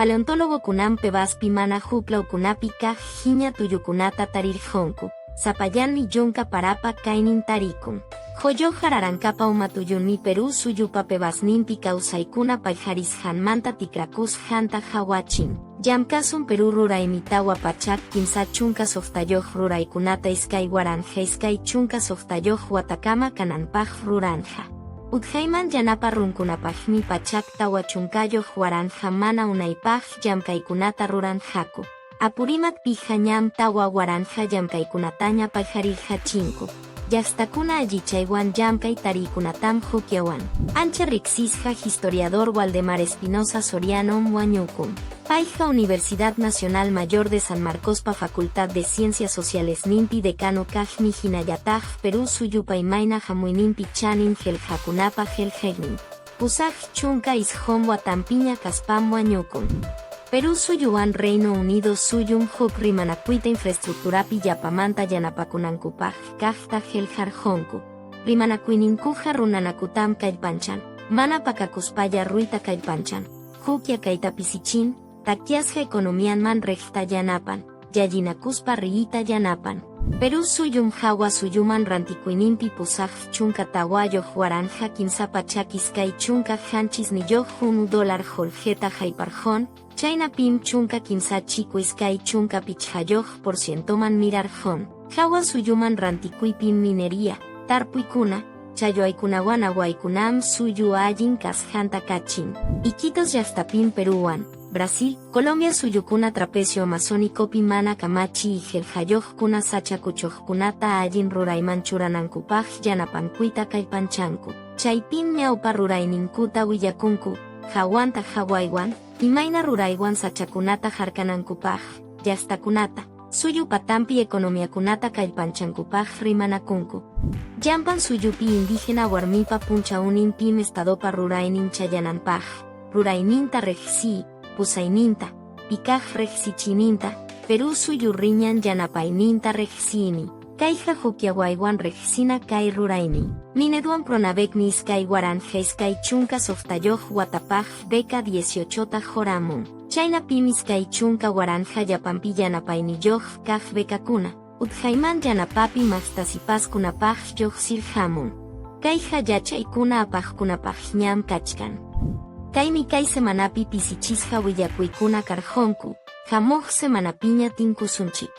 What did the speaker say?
Paleontólogo kunampe baspi mana hukla kunapi kaj hiña tuyukunata tarirjonku, zapayanmi yunka parapa kainin tarikun. Joyo jararankapa umatuyunmi Perú suyupape basnimpi kausaikuna paijaris hanmanta tikrakus hanta hawachin. Yamkasun Perú ruraimitawa pachak kimsa chunka softayoj ruraikunata iskay waranja iskay chunka softayoj watakama kananpaj ruranja. Udjaiman yanapa runkunapajmi pachak tawa chunkayo waranja mana unaipaj yamkaikunata ruranjaku. Apurimat pija ñam tawa waranja yamkaikunataña paijarirja chinku. Yaxtakuna allichaywan yamkay tarikunatam hukyawan. Ancha riksisja historiador Waldemar Espinosa Soriano Muañukum. Paija Universidad Nacional Mayor de San Marcos pa Facultad de Ciencias Sociales Nimpi Decano Kajmi Jinayataj Perú Suyupaimaina Jamuinimpi Chanin Geljakunapa Geljegnin. Pusaj Chunka Ishom Watampiña Kaspam Muañukum. Perú suyuan Reino Unido suyum huk rimanakuita infraestructurapi yapamanta yanapakunankupaj kajta geljarjonku. Rimanakuininkuja runanakutam kallpanchan, mana pakakuspaya ruita kallpanchan. Hukya kaitapisichín, takiasja economianman rejta yanapan, yallinakuspa riita yanapan. Perú suyum hawa suyuman rantikuinimpi pusaj chunka tawayo waranja kimsapa chakiskay chunka hanchis niyoh $1 joljeta jaiparjon, China pim chunka kimsa chico iskay chunka pichhayoh porcientoman mirarjon. Hawa suyuman rantikuipim minería, tarpuikuna, chayoaikunawan aguaikunam suyu allin kashanta kachin. Iquitos yastapim Peruan. Brasil, Colombia suyukuna trapecio amazónico pimana kamachi y geljayoh kuna sachakuchohkunata allin ruraiman churanankupaj yanapankuita kaipanchanku. Chaypim ñaupa ruraininkuta willakunku, hawanta hawaiwan, imaina ruraiwan sachakunata harkanankupaj, yastakunata, suyu patampi economiakunata kaipanchankupaj rimanakunku. Yampan suyupi indígena warmipa punchaunin pim estadopa rurainin chayananpaj, ruraininta rejsi, pusaininta, pikaj rejsichininta, Perú suyurriñan yanapaininta rejsini, kaija hukyahuaywan rejsina kai ruraini. Mineduan pronavecni iskay waranja iskay chunka softayoh watapaj beca 18 joramun. Chayna pim iskay chunka waranja yapampi yanapainiyoh kaj bekakuna, udjaiman yanapapi maxtasipaskunapaj yoh sirjamun. Kaija yachaykuna apajkunapaj ñam kachkan. Kaimi kay semanapi pisichisja willakuikuna karjonku, jamoj semanapiña tinkusunchik.